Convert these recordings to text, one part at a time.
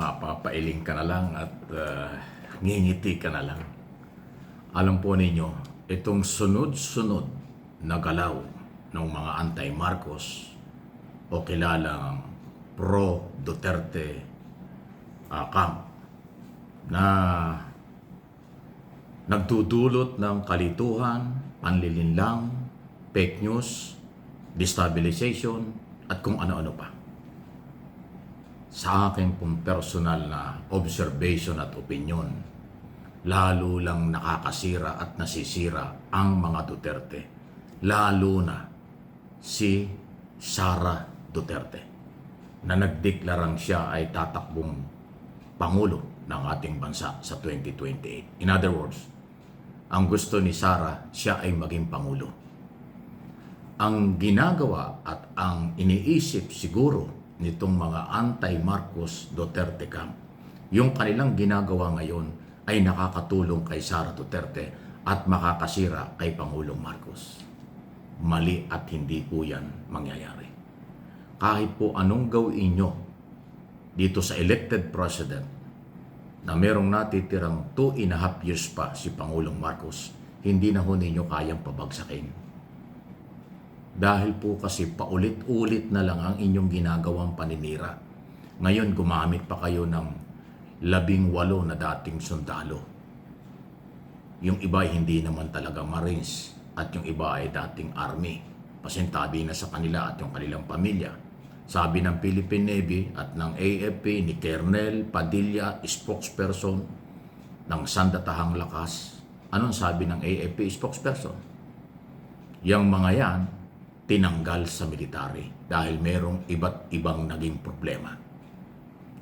mapapailing ka na lang at ngingiti ka na lang. Alam po ninyo, itong sunod-sunod na galaw ng mga anti-Marcos o kilalang pro-Duterte camp na nagdudulot ng kalituhan, panlilinlang, fake news, destabilization, at kung ano-ano pa. Sa akin pong personal na observation at opinion, lalo lang nakakasira at nasisira ang mga Duterte. Lalo na si Sara Duterte na nagdeklarang siya ay tatakbong Pangulo ng ating bansa sa 2028. In other words, ang gusto ni Sara, siya ay maging Pangulo. Ang ginagawa at ang iniisip siguro nitong mga anti-Marcos Duterte camp, yung kanilang ginagawa ngayon ay nakakatulong kay Sara Duterte at makakasira kay Pangulong Marcos. Mali at hindi po yan mangyayari. Kahit po anong gawin nyo dito sa elected president na merong natitirang 2.5 years pa si Pangulong Marcos, hindi na ho ninyo kayang pabagsakin. Dahil po kasi paulit-ulit na lang ang inyong ginagawang paninira. Ngayon gumamit pa kayo ng 18 na dating sundalo. Yung iba ay hindi naman talaga Marines at yung iba ay dating Army. Pasintabi na sa kanila at yung kanilang pamilya. Sabi ng Philippine Navy at ng AFP ni Colonel Padilla, spokesperson ng Sandatahang Lakas. Anong sabi ng AFP spokesperson? Yang mga yan, tinanggal sa military dahil merong iba't ibang naging problema.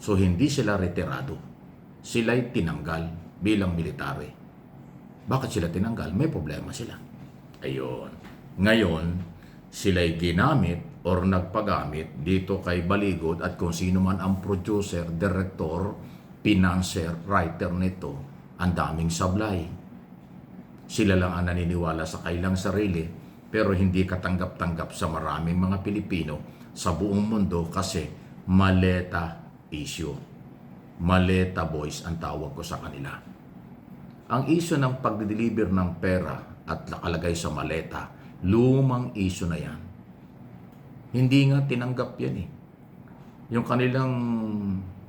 So hindi sila retirado. Sila'y tinanggal bilang military. Bakit sila tinanggal? May problema sila. Ayun. Ngayon, sila'y ginamit or nagpagamit dito kay Baligod at kung sino man ang producer, director, financer, writer nito, ang daming sablay. Sila lang ang naniniwala sa kailang sarili pero hindi katanggap-tanggap sa maraming mga Pilipino sa buong mundo kasi maleta issue. Maleta boys ang tawag ko sa kanila. Ang issue ng pag-deliver ng pera at nakalagay sa maleta, lumang issue na yan. Hindi nga tinanggap yan eh. Yung kanilang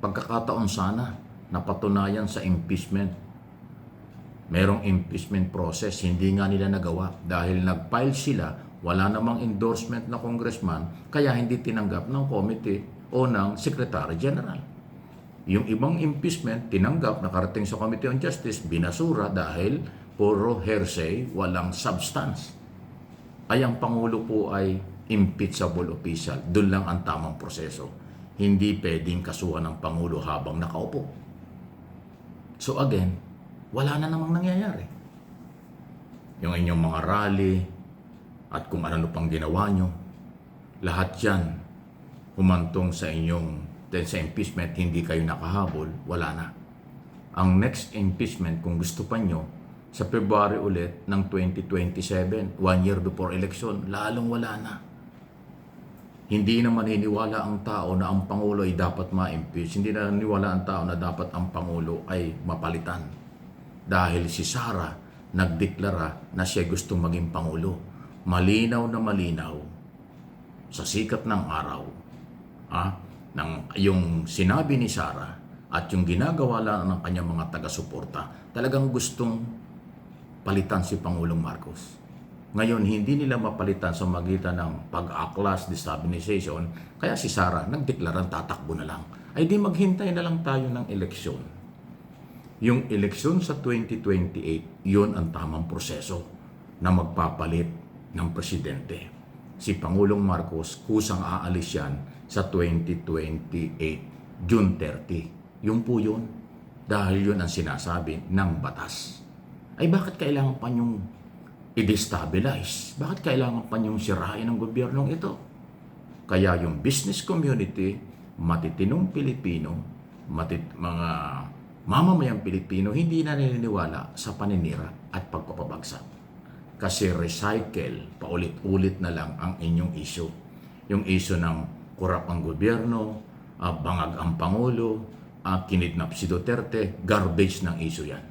pagkakataon sana napatunayan sa impeachment. Merong impeachment process, hindi nga nila nagawa dahil nag-file sila, wala namang endorsement na congressman, kaya hindi tinanggap ng committee o ng Secretary General. Yung ibang impeachment, tinanggap, nakarating sa Committee on Justice, binasura dahil puro hearsay, walang substance. Ay ang Pangulo po ay impeachable official. Doon lang ang tamang proseso. Hindi pwedeng kasuhan ng Pangulo habang nakaupo. So again, wala na namang nangyayari. Yung inyong mga rally at kung ano pang ginawa nyo, lahat yan humantong sa inyong sa impeachment, hindi kayo nakahabol, wala na. Ang next impeachment, kung gusto pa nyo, sa February ulit ng 2027, 1 year before election, lalong wala na. Hindi na maniniwala ang tao na ang Pangulo ay dapat ma-impeach. Hindi na naniniwala ang tao na dapat ang Pangulo ay mapalitan. Dahil si Sara nagdeklara na siya gusto maging Pangulo. Malinaw na malinaw sa sikat ng araw. Yung sinabi ni Sara at yung ginagawa lang ng kanyang mga taga-suporta, talagang gustong palitan si Pangulong Marcos. Ngayon, hindi nila mapalitan sa magitan ng pag-aklas, destabilization, kaya si Sara nagdeklarang tatakbo na lang. Ay di maghintay na lang tayo ng eleksyon. Yung eleksyon sa 2028, yun ang tamang proseso na magpapalit ng presidente. Si Pangulong Marcos, kusang aalis yan sa 2028, June 30. Yun po yun. Dahil yun ang sinasabi ng batas. Ay bakit kailangan pa niyong i-destabilize? Bakit kailangan pa niyong sirain ang gobyernong ito? Kaya yung business community, matitinong Pilipino, mga mamamayang Pilipino, hindi na naniniwala sa paninira at pagpapabagsak. Kasi recycle, paulit-ulit na lang ang inyong issue. Yung issue ng kurap ang gobyerno, bangag ang Pangulo, kinidnap si Duterte, garbage ng issue yan.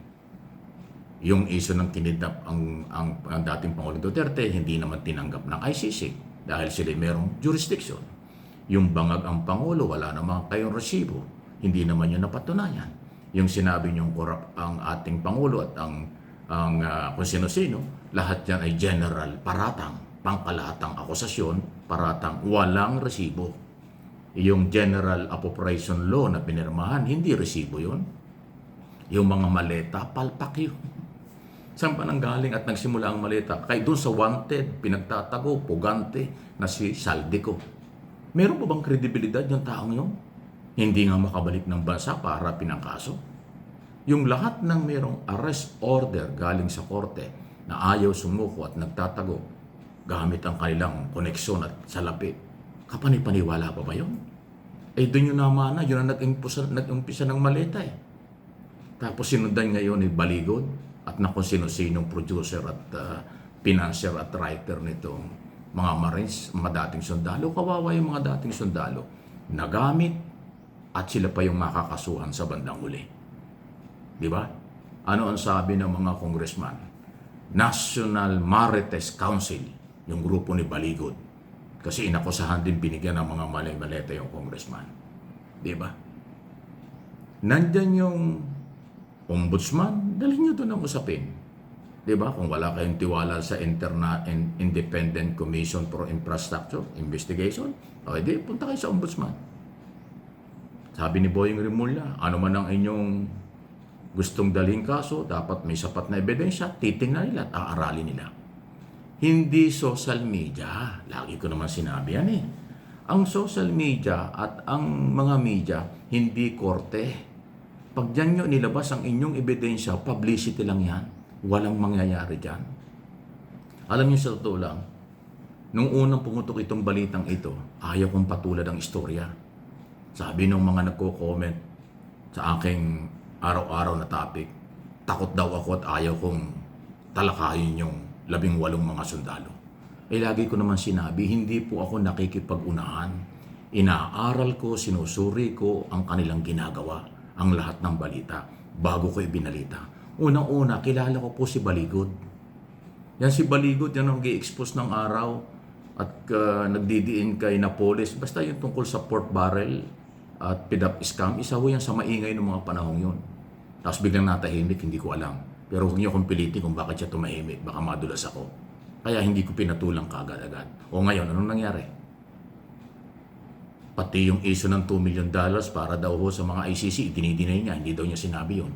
Yung issue ng kinidnap ang dating Pangulong Duterte, hindi naman tinanggap ng ICC dahil sila merong jurisdiction. Yung bangag ang Pangulo, wala naman kayong resibo, hindi naman yun napatunayan. Yung sinabi niyong korap ang ating Pangulo at ang kung sino-sino, lahat yan ay general paratang, pangkalahatang akusasyon, paratang walang resibo. Yung General Appropriation Law na pinirmahan, hindi resibo yun. Yung mga maleta, palpak yun. Saan pa nang galing at nagsimula ang maleta? Kaya doon sa wanted, pinagtatago, pugante na si Saldico. Meron pa bang kredibilidad yung taong yun? Hindi nga makabalik ng bansa para pinangkaso. Yung lahat ng merong arrest order galing sa korte na ayaw sumuko at nagtatago gamit ang kanilang koneksyon at salapi, kapanipaniwala pa ba yun? Doon yun naman na, yun ang nag-umpisa ng maleta eh. Tapos sinundan ngayon ni Baligod at na kung sino-sinong producer at financier at writer nitong mga Marines, mga dating sundalo. Kawawa yung mga dating sundalo. Nagamit at sila pa yung makakasuhan sa bandang huli. Di ba? Ano ang sabi ng mga congressman? National Marites Council, yung grupo ni Baligod. Kasi inakusahan din binigyan ng mga maleta yung congressman. Di ba? Nandyan yung ombudsman, dalhin nyo doon ang usapin. Di ba? Kung wala kayong tiwala sa Independent Commission for Infrastructure Investigation, di, punta kayo sa ombudsman. Sabi ni Boying Rimulya, ano man ang inyong gustong dalhin kaso, dapat may sapat na ebidensya, titingnan nila at aaralin nila. Hindi social media. Lagi ko naman sinabi yan eh. Ang social media at ang mga media, hindi korte. Pag dyan nyo nilabas ang inyong ebidensya, publicity lang yan. Walang mangyayari dyan. Alam niyo sa totoo lang, nung unang pumutok itong balitang ito, ayaw kong patulad ang istorya. Sabi nung mga nagko-comment sa aking araw-araw na topic, takot daw ako at ayaw kong talakayin yung 18 mga sundalo. Lagi ko naman sinabi, hindi po ako nakikipag-unahan. Inaaral ko, sinusuri ko ang kanilang ginagawa, ang lahat ng balita, bago ko ibinalita. Unang-una, kilala ko po si Baligod. Yan si Baligod, yan ang gi-expose ng araw at nagdidiin kay Napoles. Basta yung tungkol sa pork barrel at PDAP scam, isa ho yan sa maingay ng mga panahong yun. Tapos biglang natahimik, hindi ko alam. Pero huwag niyo kong pilitin kung bakit siya tumahimik, baka madulas ako. Kaya hindi ko pinatulang kaagad-agad. O ngayon, anong nangyari? Pati yung issue ng $2 million para daw ho sa mga ICC, idinidinay niya, hindi daw niya sinabi yun.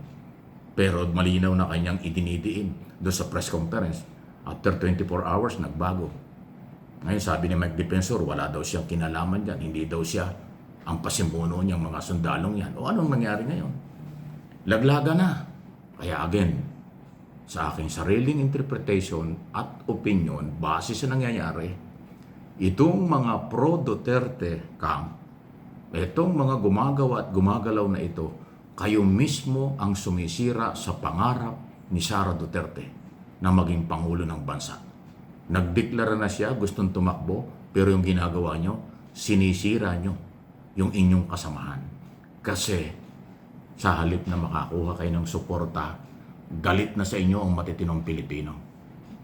Pero malinaw na kanyang idinidiin doon sa press conference. After 24 hours, nagbago. Ngayon sabi ni Mike Defensor, wala daw siyang kinalaman dyan, hindi daw siya ang pasimuno niyang mga sundalong yan. O anong nangyari ngayon? Laglaga na. Kaya again, sa aking sariling interpretation at opinion, base sa nangyayari, itong mga pro-Duterte camp, itong mga gumagawa at gumagalaw na ito, kayo mismo ang sumisira sa pangarap ni Sara Duterte na maging Pangulo ng bansa. Nagdeklara na siya, gustong tumakbo, pero yung ginagawa nyo, sinisira nyo yung inyong kasamahan. Kasi sa halip na makakuha kayo ng suporta, galit na sa inyo ang matitinong Pilipino.